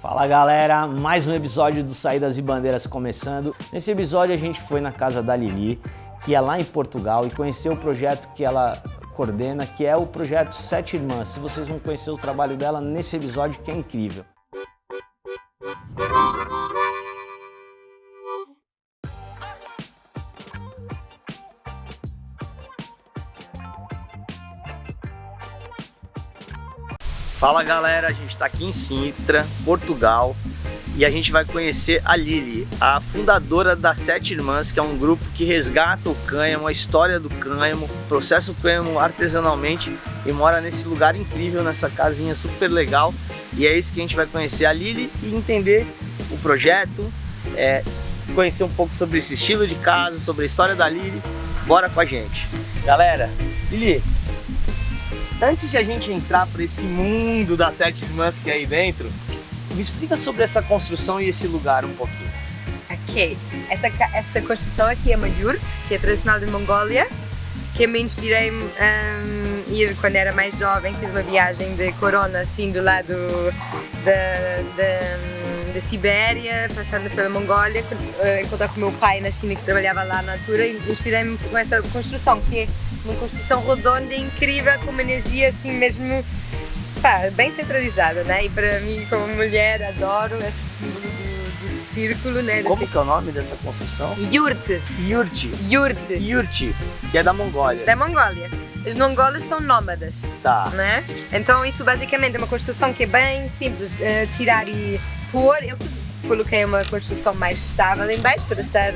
Fala galera, mais um episódio do Saídas e Bandeiras começando. Nesse episódio a gente foi na casa da Lili, que é lá em Portugal, e conheceu o projeto que ela coordena, que é o projeto Sete Irmãs. Se vocês vão conhecer o trabalho dela nesse episódio, que é incrível. Fala galera, a gente está aqui em Sintra, Portugal, e a gente vai conhecer a Lili, a fundadora das Sete Irmãs, que é um grupo que resgata o cânhamo, a história do cânhamo, processa o cânhamo artesanalmente e mora nesse lugar incrível, nessa casinha super legal. E é isso que a gente vai conhecer a Lili e entender o projeto, conhecer um pouco sobre esse estilo de casa, sobre a história da Lili. Bora com a gente. Galera, Lili, antes de a gente entrar para esse mundo das Sete Irmãs que é aí dentro, me explica sobre essa construção e esse lugar um pouquinho. Ok, essa construção aqui é uma yurt, que é tradicional de Mongólia, que eu me inspirei ir quando era mais jovem, fiz uma viagem de corona assim do lado da Sibéria, passando pela Mongólia, encontrar com o meu pai na China, que trabalhava lá na altura, e inspirei-me com essa construção, que é uma construção redonda, incrível, com uma energia assim mesmo, bem centralizada, né? E para mim, como mulher, adoro esse símbolo do círculo, né? Como que é o nome dessa construção? Yurt. Yurt. Yurt. Yurt, que é da Mongólia. Da Mongólia. Os mongolos são nómadas, Tá. né? Então isso basicamente é uma construção que é bem simples, tirar e pôr. Eu coloquei uma construção mais estável em baixo para estar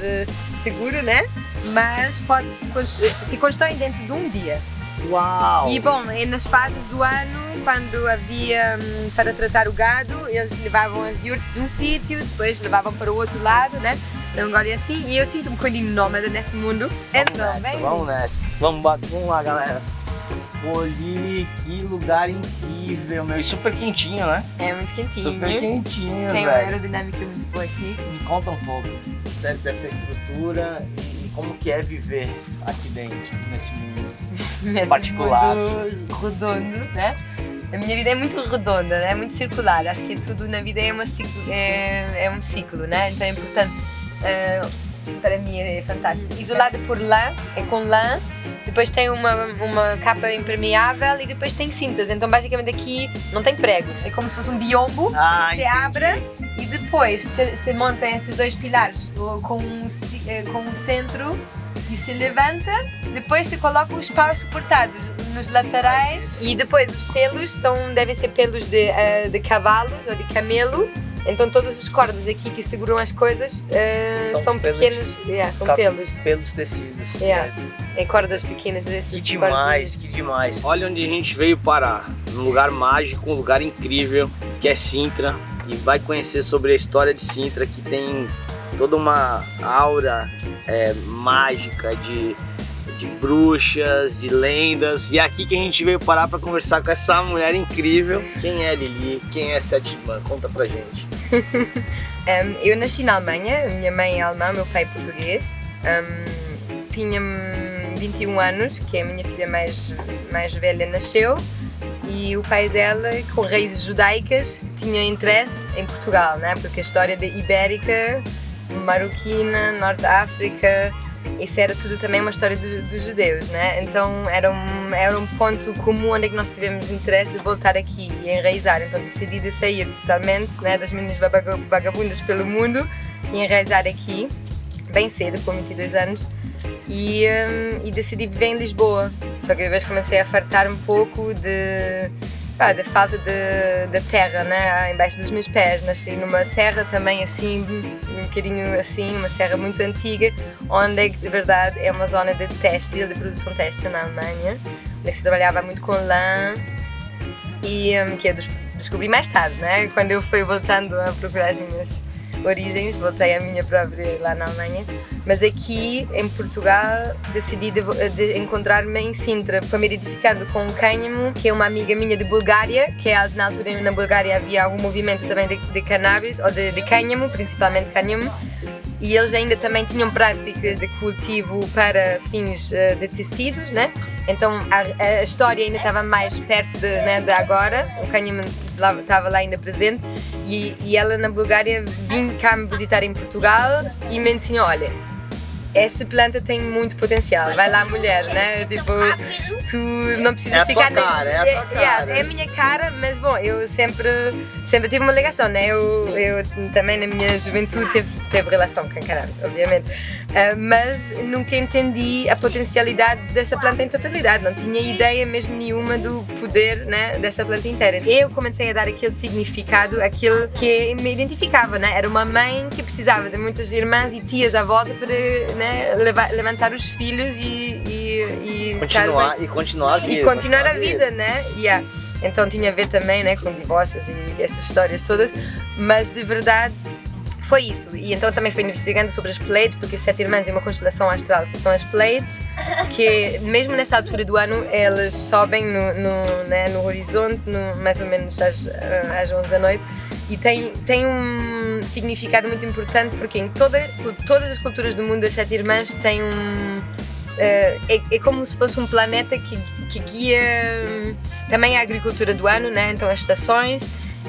seguro, né? Mas se constrói dentro de um dia. Uau! E bom, nas fases do ano, quando havia para tratar o gado, eles levavam as yurts de um sítio, depois levavam para o outro lado, né? Na Mongólia assim, e eu sinto um bocadinho nómada nesse mundo. Vamos nessa. Vamos lá, galera. Pô, Lili, que lugar incrível, meu. E super quentinho, né? É muito quentinho. Super quentinho, Tem uma velho. aerodinâmica muito boa aqui. Me conta um pouco dessa estrutura e como que é viver aqui dentro, nesse mundo particular. Mundo redondo, né? A minha vida é muito redonda, né? Muito circular. Acho que tudo na vida é um ciclo, né? Então é importante, para mim é fantástico. Isolada por lã, é com lã. Depois tem uma capa impermeável e depois tem cintas. Então basicamente aqui não tem pregos. É como se fosse um biombo. Você abre e depois se montam esses dois pilares com um centro e se levanta. Depois se coloca os paus suportados nos laterais e depois os pelos devem ser pelos de cavalos ou de camelo. Então todas as cordas aqui que seguram as coisas são pequenos, são pelos. Pelos tecidos. É cordas pequenas desses. Que demais, que demais. Olha onde a gente veio parar, num lugar mágico, um lugar incrível, que é Sintra. E vai conhecer sobre a história de Sintra, que tem toda uma aura mágica de bruxas, de lendas. E é aqui que a gente veio parar para conversar com essa mulher incrível. Quem é Lili? Quem é Sete Irmãs? Conta pra gente. Eu nasci na Alemanha, a minha mãe é alemã, meu pai é português. Tinha 21 anos, que a minha filha mais velha nasceu, e o pai dela, com raízes judaicas, tinha interesse em Portugal, né? Porque a história da Ibérica, Marroquina, Norte da África, isso era tudo também uma história dos judeus, né? Então era um ponto comum onde é que nós tivemos interesse de voltar aqui e enraizar. Então decidi de sair totalmente, né, das minhas vagabundas pelo mundo e enraizar aqui, bem cedo, com 22 anos. E decidi viver em Lisboa. Só que depois comecei a fartar um pouco da falta da terra, né, embaixo dos meus pés. Nasci numa serra também assim, um bocadinho assim, uma serra muito antiga, onde de verdade é uma zona de têxtil, de produção têxtil na Alemanha, onde se trabalhava muito com lã e que eu descobri mais tarde, né, quando eu fui voltando a procurar as minhas origens, voltei à minha própria lá na Alemanha, mas aqui em Portugal decidi de encontrar-me em Sintra, foi me identificando com o cânhamo, que é uma amiga minha de Bulgária, que na altura na Bulgária havia algum movimento também de cannabis, ou de cânhamo, principalmente cânhamo, e eles ainda também tinham prática de cultivo para fins de tecidos, né? Então a história ainda estava mais perto de agora, o cânhamo estava lá ainda presente e ela na Bulgária vinha cá me visitar em Portugal e me ensinou, olha, essa planta tem muito potencial, vai lá mulher, né? Tipo, tu não precisas ficar... É a minha cara, mas bom, eu sempre tive uma ligação, né? Eu também na minha juventude teve relação com cannabis, obviamente, mas nunca entendi a potencialidade dessa planta em totalidade, não tinha ideia mesmo nenhuma do poder, né, dessa planta inteira. Eu comecei a dar aquele significado, aquilo que me identificava, né? Era uma mãe que precisava de muitas irmãs e tias à volta para, né, levantar os filhos e continuar a vida, né? Yeah. Então tinha a ver também, né, com divórcios e essas histórias todas, mas de verdade foi isso. E então também fui investigando sobre as Pleiades, porque as 7 irmãs é uma constelação astral que são as Pleiades, que mesmo nessa altura do ano elas sobem no horizonte, mais ou menos às 11 da noite, e tem um significado muito importante, porque em todas as culturas do mundo as 7 irmãs têm é como se fosse um planeta que guia também a agricultura do ano, né? Então as estações,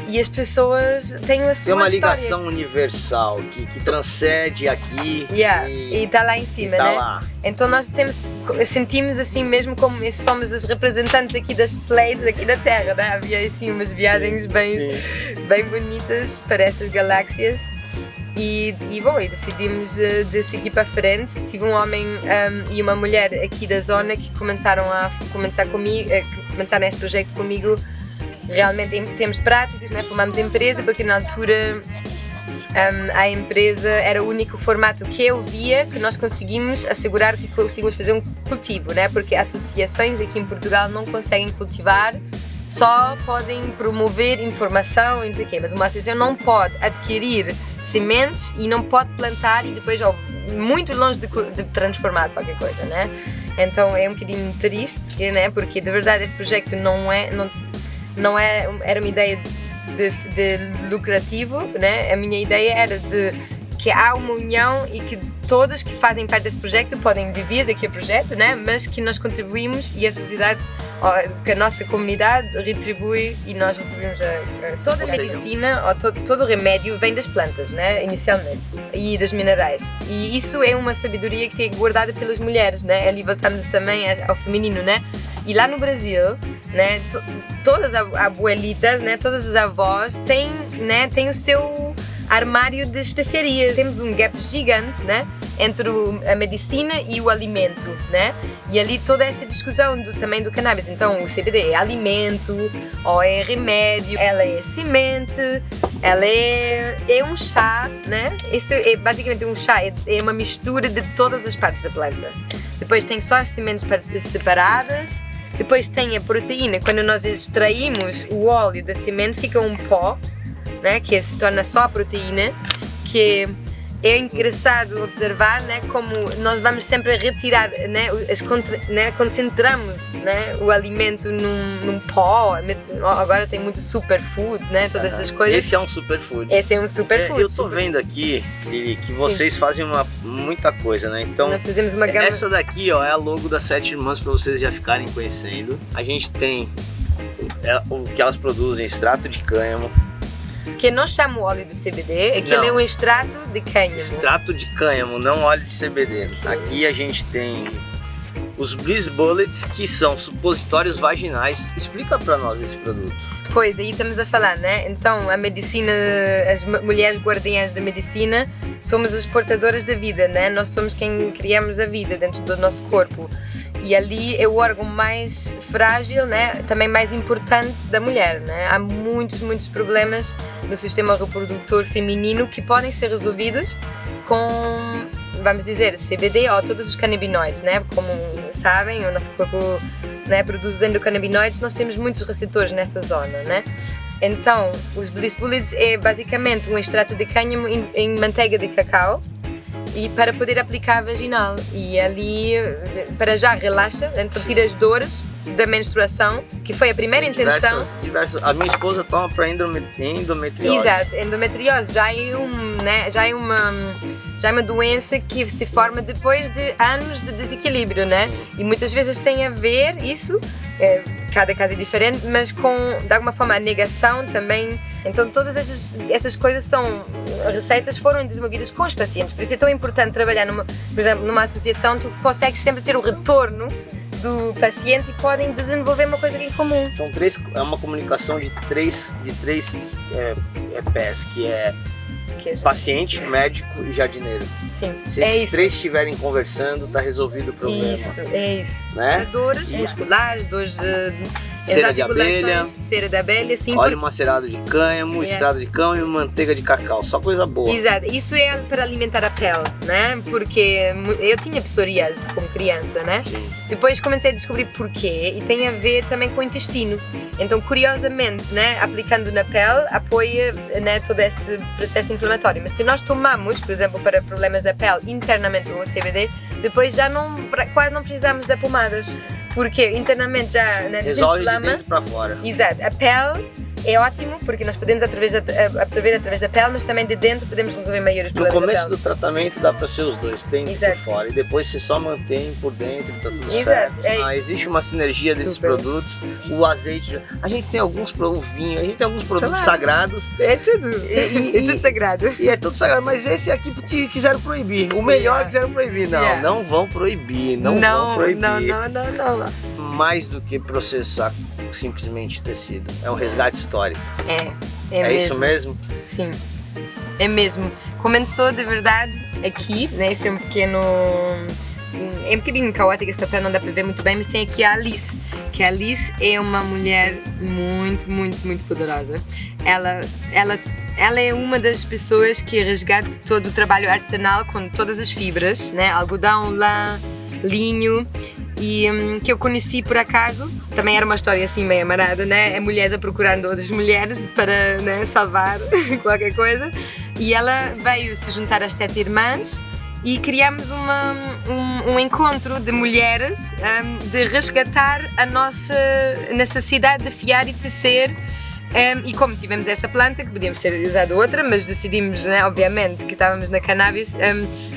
e as pessoas têm a sua Tem uma história. ligação universal que transcende aqui e está lá em cima, né? Lá. Então nós sentimos assim mesmo como somos os representantes aqui das Pleiades, aqui da Terra, né? Havia assim umas viagens bem bonitas para essas galáxias. E decidimos de seguir para frente. Tive um homem e uma mulher aqui da zona que começaram este projeto comigo, realmente em termos práticos, né? Formámos a empresa, porque na altura a empresa era o único formato que eu via que nós conseguimos assegurar que conseguimos fazer um cultivo, né? Porque associações aqui em Portugal não conseguem cultivar, só podem promover informação e não sei o quê, mas uma associação não pode adquirir sementes e não pode plantar e depois muito longe de transformar qualquer coisa, né? Então é um bocadinho triste, né? Porque de verdade esse projeto era uma ideia de lucrativo, né? A minha ideia era que há uma união e que todas que fazem parte desse projeto podem viver daquele projeto, né? Mas que nós contribuímos e a sociedade, que a nossa comunidade retribui e nós retribuímos toda a medicina, todo o remédio vem das plantas, né? Inicialmente, e dos minerais. E isso é uma sabedoria que é guardada pelas mulheres, né? Ali voltamos também ao feminino, né? E lá no Brasil, né? Todas as abuelitas, né? Todas as avós têm o seu armário de especiarias. Temos um gap gigante, né, entre a medicina e o alimento, né? E ali toda essa discussão também do cannabis. Então o CBD é alimento ou é remédio, ela é semente, ela é um chá, né? Isso é basicamente um chá, é uma mistura de todas as partes da planta. Depois tem só as sementes separadas. Depois tem a proteína. Quando nós extraímos o óleo da semente, fica um pó, né, que se torna só a proteína, que é engraçado observar, né, como nós vamos sempre retirar, né, concentramos, né, o alimento num pó. Agora tem muitos superfoods, né, todas essas coisas. Esse é um superfood. Esse é um superfood. Eu tô vendo aqui, Lili, que vocês fazem muita coisa, né? Então, nós fazemos uma gama... essa daqui, ó, é a logo das 7 irmãs para vocês já ficarem conhecendo. A gente tem o que elas produzem, extrato de cânhamo, que não chama óleo de CBD, aquele é um extrato de cânhamo. Extrato de cânhamo, não óleo de CBD. Aqui a gente tem os Bliss Bullets, que são supositórios vaginais. Explica pra nós esse produto. Pois, aí estamos a falar, né? Então, a medicina, as mulheres guardiãs da medicina, somos as portadoras da vida, né? Nós somos quem criamos a vida dentro do nosso corpo. E ali é o órgão mais frágil, né? Também mais importante da mulher, né? Há muitos problemmas no sistema reprodutor feminino que podem ser resolvidos com, vamos dizer, CBD ou todos os canabinoides, né? Como sabem, o nosso corpo, né, produz endocannabinoides, nós temos muitos receptores nessa zona, né? Então, os Bliss Bullets é basicamente um extrato de cânhamo em manteiga de cacau, e para poder aplicar vaginal, e ali para já relaxa, então tira as dores, da menstruação, que foi a primeira intenção. Diversas. A minha esposa toma para endometriose. Exato, endometriose já é uma doença que se forma depois de anos de desequilíbrio, né? Sim. E muitas vezes tem a ver isso, cada caso é diferente, mas com, de alguma forma, a negação também. Então todas essas coisas receitas foram desenvolvidas com os pacientes, por isso é tão importante trabalhar por exemplo, numa associação. Tu consegues sempre ter o retorno do paciente e podem desenvolver uma coisa em comum. É uma comunicação de três pés, que é paciente, médico e jardineiro. Sim, se esses três estiverem conversando, está resolvido o problema. Isso. Né? Dores musculares, dores cera de abelha, sim. Óleo macerado de cânhamo, extrato de cânhamo e manteiga de cacau, só coisa boa. Exato, isso é para alimentar a pele, né? Porque eu tinha psoríase como criança, né? Sim. Depois comecei a descobrir porquê e tem a ver também com o intestino. Então, curiosamente, né, aplicando na pele, apoia, né, todo esse processo inflamatório. Mas se nós tomamos, por exemplo, para problemas da pele internamente o CBD, depois já quase não precisamos de pomadas. Porque internamente já, né, resolve desinflama. de dentro para fora. Exato. A pele é ótimo porque nós podemos absorver através da pele, mas também de dentro podemos resolver maiores problemas. No começo do tratamento dá para ser os dois, dentro e por fora, e depois você só mantém por dentro, tá tudo certo. Existe uma sinergia desses produtos. O azeite, a gente tem alguns o vinho, a gente tem alguns produtos sagrados. É tudo. É tudo sagrado. E é tudo sagrado, mas esse aqui quiseram proibir. O melhor quiseram proibir. Não, não vão proibir, não vão proibir. Não. Mais do que processar simplesmente tecido, é um resgate histórico. É mesmo. Isso mesmo? Sim, é mesmo. Começou de verdade aqui, né? Esse é um bocadinho caótico, esse papel não dá para ver muito bem, mas tem aqui a Alice, que a Alice é uma mulher muito, muito, muito poderosa. Ela é uma das pessoas que resgata todo o trabalho artesanal com todas as fibras, né? Algodão, lã, linho, e que eu conheci por acaso. Também era uma história assim meio amarada, né? É mulheres a procurando outras mulheres para, né, salvar qualquer coisa. E ela veio se juntar às 7 irmãs e criamos um encontro de mulheres de resgatar a nossa necessidade de fiar e tecer. E como tivemos essa planta, que podíamos ter usado outra, mas decidimos, né, obviamente, que estávamos na cannabis,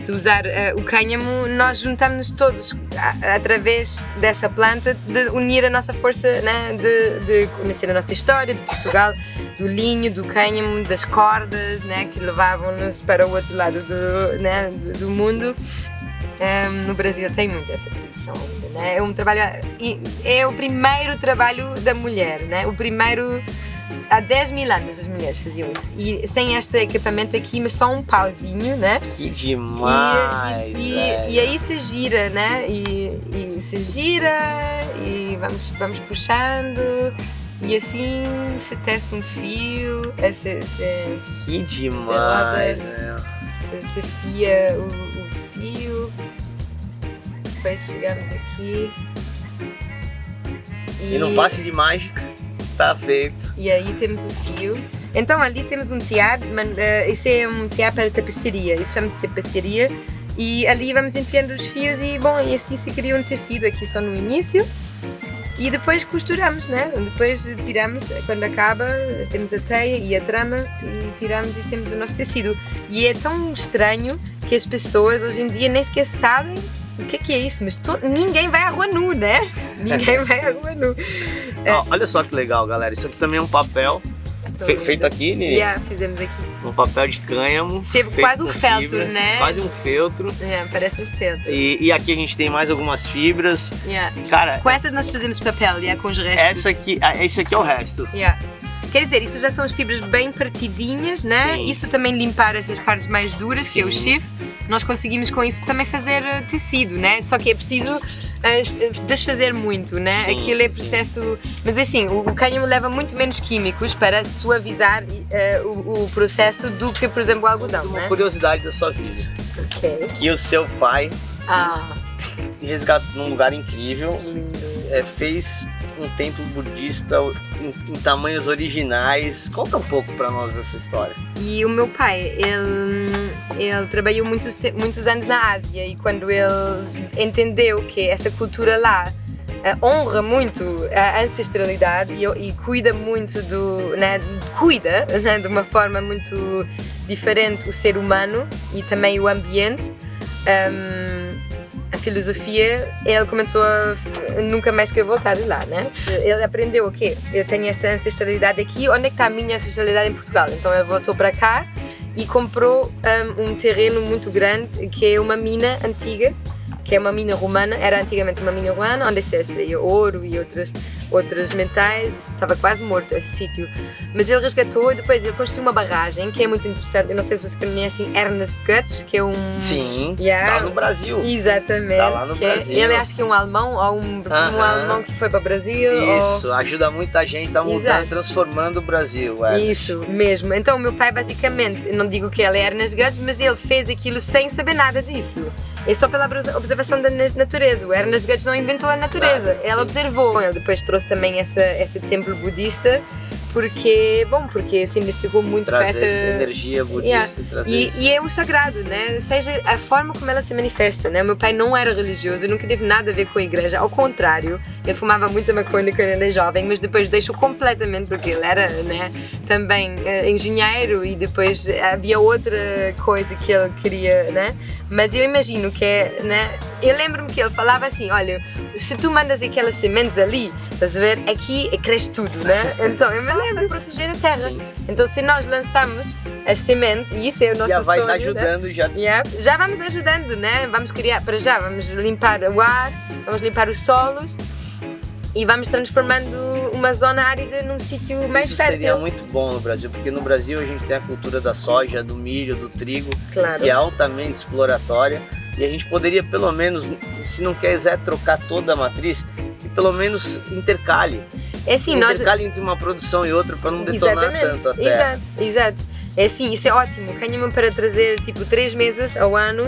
de usar o cânhamo, nós juntámos-nos todos através dessa planta, de unir a nossa força, né, de conhecer a nossa história de Portugal, do linho, do cânhamo, das cordas, né, que levavam-nos para o outro lado do mundo. No Brasil tem muito essa tradição ainda, né? É um trabalho, é o primeiro trabalho da mulher, né? O primeiro. Há 10 mil anos as mulheres faziam isso, e sem este equipamento aqui, mas só um pauzinho, né? Que demais! E aí se gira, né? E se gira e vamos puxando, e assim se tece um fio. Que demais! Se fia o fio, depois chegamos aqui. E num passe de mágica, tá feito. E aí temos o fio. Então ali temos um tiar, esse é um tiar para tapeçaria, isso chama-se tapeçaria. E ali vamos enfiando os fios e assim se cria um tecido aqui só no início. E depois costuramos, né? Depois tiramos, quando acaba, temos a teia e a trama e tiramos e temos o nosso tecido. E é tão estranho que as pessoas hoje em dia nem sequer sabem o que é isso, mas ninguém vai à rua nu, né? Ninguém vai à rua nu. Olha só que legal, galera. Isso aqui também é um papel feito aqui, né? Fizemos aqui. Um papel de cânhamo. Quase um feltro, fibra, né? Quase um feltro. Parece um feltro. E aqui a gente tem mais algumas fibras. Cara, com essas nós fazemos papel, com os restos. Esse aqui é o resto. Quer dizer, isso já são as fibras bem partidinhas, né? Sim. Isso também limpar essas partes mais duras, que é o chifre. Nós conseguimos com isso também fazer tecido, né? Só que é preciso desfazer muito, né? Sim, aquilo é processo... Mas assim, o cânhamo leva muito menos químicos para suavizar o processo do que, por exemplo, o algodão, uma né? curiosidade da sua vida. Ok. Que o seu pai resgatou num lugar incrível, fez um templo budista em tamanhos originais. Conta um pouco para nós essa história. E o meu pai, ele trabalhou muitos anos na Ásia, e quando ele entendeu que essa cultura lá honra muito a ancestralidade e cuida muito de uma forma muito diferente o ser humano e também o ambiente. A filosofia, ele começou a nunca mais querer voltar de lá, né? Ele aprendeu o quê? Eu tenho essa ancestralidade aqui, onde é que está a minha ancestralidade em Portugal? Então ele voltou para cá e comprou um terreno muito grande que é uma mina antiga, que é uma mina romana, era antigamente uma mina romana, onde se extraía ouro e outros metais, estava quase morto esse sítio. Mas ele resgatou e depois ele construiu uma barragem, que é muito interessante, eu não sei se vocês conhecem Ernest Götz, que é um... Sim, está no Brasil. Exatamente. Está lá no Brasil. Ele acho que é um alemão, ou um alemão que foi para o Brasil. Isso, ajuda muita gente, está mudando, transformando o Brasil. Isso, mesmo. Então o meu pai basicamente, eu não digo que ele é Ernest Götz, mas ele fez aquilo sem saber nada disso. É só pela observação da natureza. O Ernest Götz não inventou a natureza, ele observou. Ele depois trouxe também esse templo budista porque significou muito para essa energia budista. E é o sagrado, né? Seja a forma como ela se manifesta, né? Meu pai não era religioso, nunca teve nada a ver com a igreja, ao contrário, ele fumava muita maconha quando ele era jovem, mas depois deixou completamente porque ele era, né, também engenheiro e depois havia outra coisa que ele queria, né? Mas eu imagino que né? Eu lembro-me que ele falava assim, olha, se tu mandas aquelas sementes ali, estás a ver, aqui cresce tudo, né? Então eu me lembro de proteger a terra. Sim. Então se nós lançamos as sementes, e isso é o nosso sonho, vai estar ajudando, né? Já vamos ajudando, né? Vamos criar, para já, vamos limpar o ar, vamos limpar os solos e vamos transformando uma zona árida num sítio mais fértil. Isso seria muito bom no Brasil, porque no Brasil a gente tem a cultura da soja, do milho, do trigo, claro, que é altamente exploratória. E a gente poderia, pelo menos, se não quiser trocar toda a matriz, que pelo menos intercale. É assim, intercale entre uma produção e outra para não detonar tanto a terra. Exato. É assim, isso é ótimo. Cânhamo para trazer tipo 3 meses ao ano,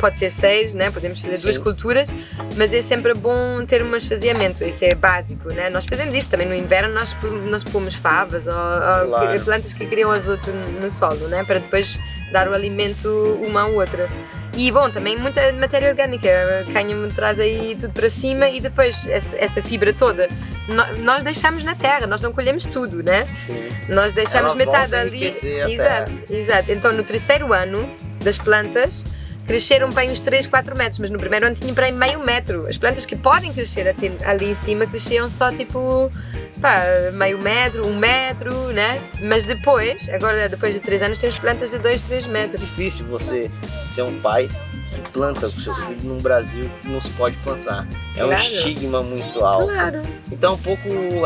pode ser 6, né? Podemos fazer 2 culturas, mas é sempre bom ter um esvaziamento, isso é básico, né? Nós fazemos isso também no inverno, nós pomos favas ou plantas que criam azoto no solo, né? Para depois dar o alimento uma à outra. E bom, também muita matéria orgânica, cânhamo traz aí tudo para cima e depois essa fibra toda nós deixamos na terra, nós não colhemos tudo, né? Sim. Nós deixamos metade ali. Exato. Então no 3º ano das plantas cresceram bem uns 3, 4 metros, mas no primeiro ano tinham para aí meio metro. As plantas que podem crescer ali em cima cresciam só tipo meio metro, 1 metro, né? Mas depois de 3 anos temos plantas de 2, 3 metros. É difícil você ser um pai que planta com seu filho num Brasil que não se pode plantar. É um estigma muito alto. Claro. Então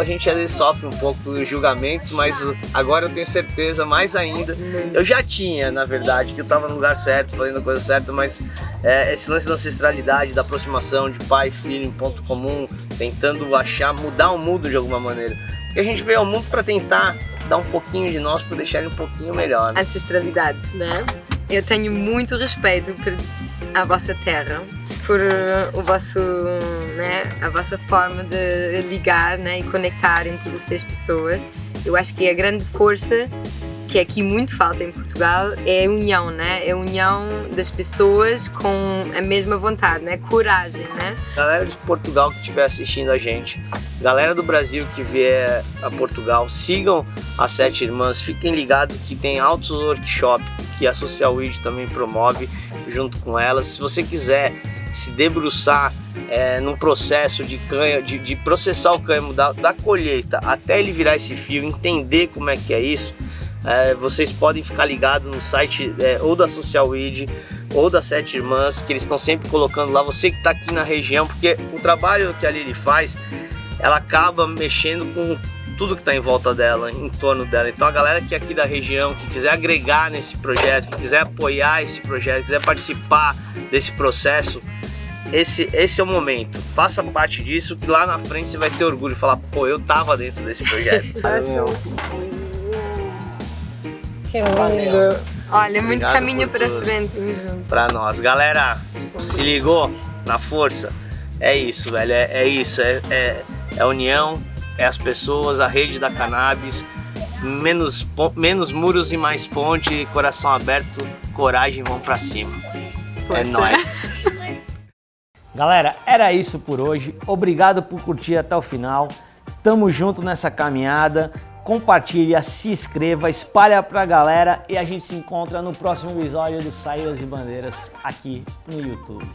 a gente às vezes sofre um pouco dos julgamentos, mas agora eu tenho certeza, mais ainda. Eu já tinha, na verdade, que eu estava no lugar certo, fazendo a coisa certa, mas esse lance da ancestralidade, da aproximação de pai e filho em ponto comum, tentando mudar o mundo de alguma maneira. Porque a gente veio ao mundo para tentar dar um pouquinho de nós, para deixar ele um pouquinho melhor. Né? Ancestralidade, né? Eu tenho muito respeito por a vossa terra, por a vossa forma de ligar, né, e conectar entre vocês pessoas. Eu acho que a grande força que aqui muito falta em Portugal é a união, né? É a união das pessoas com a mesma vontade, né? Coragem, né? Galera de Portugal que estiver assistindo a gente, galera do Brasil que vier a Portugal, sigam as 7 Irmãs, fiquem ligados que tem altos workshops que a Social Weed também promove junto com elas. Se você quiser se debruçar num processo de processar o cânhamo da colheita até ele virar esse fio, entender como é que é isso, vocês podem ficar ligados no site ou da Social Weed ou das 7 Irmãs, que eles estão sempre colocando lá. Você que está aqui na região, porque o trabalho que a Lili faz, ela acaba mexendo com tudo que está em volta dela, em torno dela. Então a galera que é aqui da região, que quiser agregar nesse projeto, que quiser apoiar esse projeto, quiser participar desse processo, esse é o momento. Faça parte disso, que lá na frente você vai ter orgulho e falar, pô, eu tava dentro desse projeto. Que lindo. Olha, muito caminho para frente. Para nós. Galera, se ligou na força? É isso, velho. É isso. É a união, é as pessoas, a rede da cannabis. Menos muros e mais ponte, coração aberto, coragem, vamos pra cima. Força. É nóis. Galera, era isso por hoje. Obrigado por curtir até o final. Tamo junto nessa caminhada. Compartilha, se inscreva, espalha pra galera e a gente se encontra no próximo episódio do Saídas e Bandeiras aqui no YouTube.